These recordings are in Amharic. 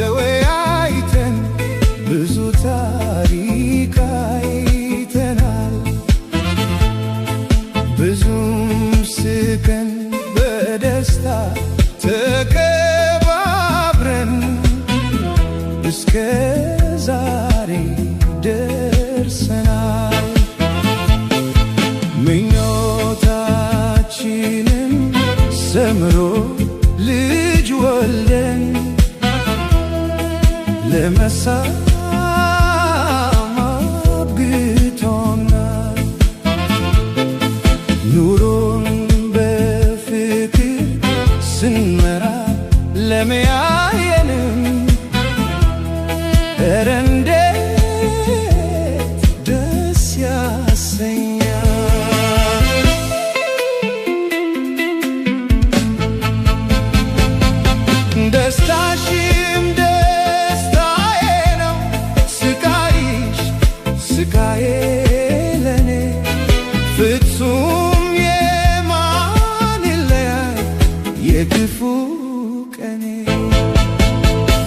ተወያይተን ብዙ ታሪክ አይተናል ብዙም ስቀን በደስታ ተከባብረን እስከ ዛሬ ደርሰናል ምኞታችንም ሰምሮ ልጅ ወልደን ለመሳም አብቅቶናል ኑሮን በፍቅር ስንመራ ለመያየንም ኧረ እንዴት ደስ ያሰኛል ደስታሽም ስቃዬ ለኔ ፍጹም የማንለያይ የክፉ ቀኔ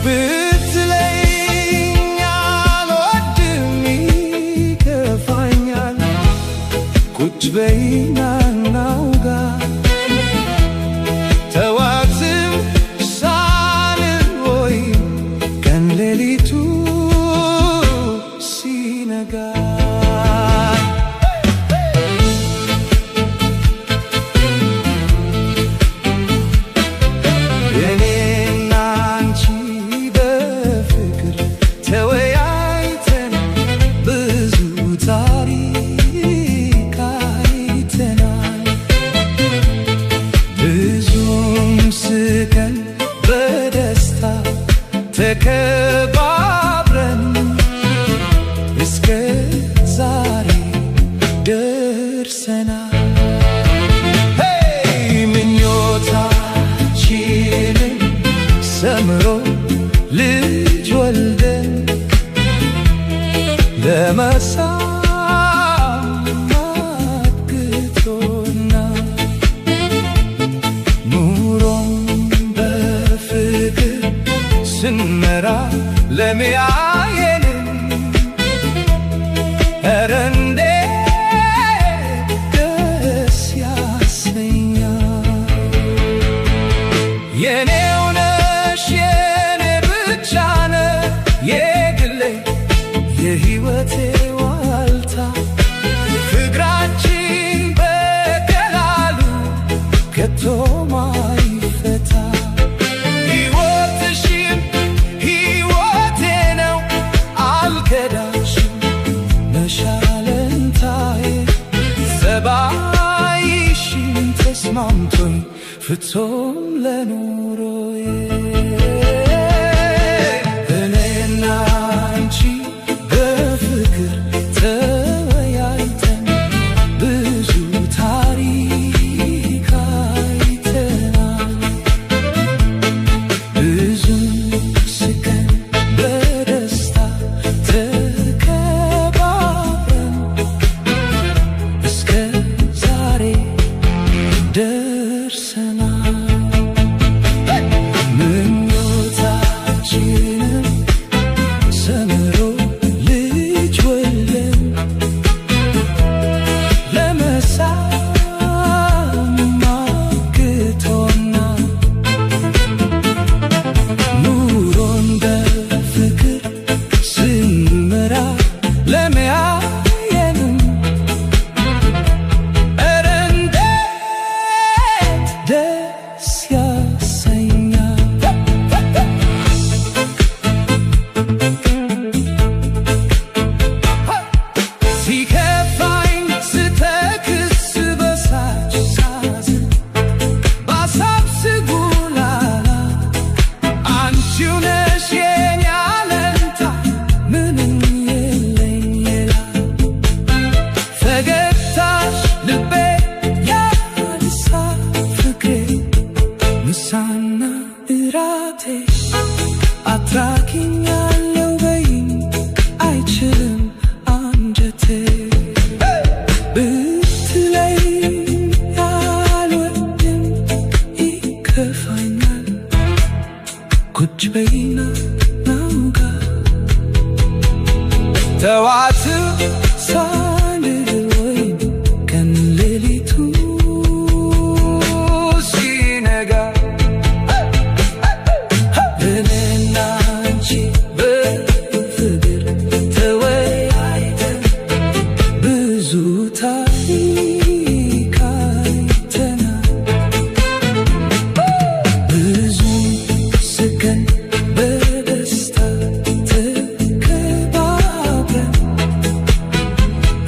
ብትለይኝ አልወድም ይከፋኛል ቁጭ በይና እናውጋ ተዋትም ሳንል ወይ ቀን ሌሊቱ የኔና አንቺ በፍቅር ተወያይተን ብዙ ታሪክ አይተናል ብዙም ስቀን በደስታ ተከባብረን እስከ ዛሬ ደርሰናል ምኞታችንም ሰምሮ ልጅ ወልደን ለመሳም አብቅቶናል ኑሮን በፍቅር ስንመራ ለመያየንም ኧረ እንዴት ደስ ያሰኛል የኔው ነሽ የኔ ብቻ ነህ የግሌ የሕይወቴ ዋልታ ፍቅራችን በቀላሉ ከቶ ማይፈታ ሕይወትሽም ሕይወቴ ነው አልከዳሽም መሻለንታዬ ጸባይሽን ተስማምቶኝ ፍጹም ለኑሮዬ እኔና አንቺ በፍቅር ተወያይተን ብዙ ታሪክ አይተናል ብዙ ስቀን በደስታ ተከባብረን እስከ ዛሬ ደርሰናል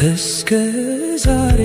እስከ ዛሬ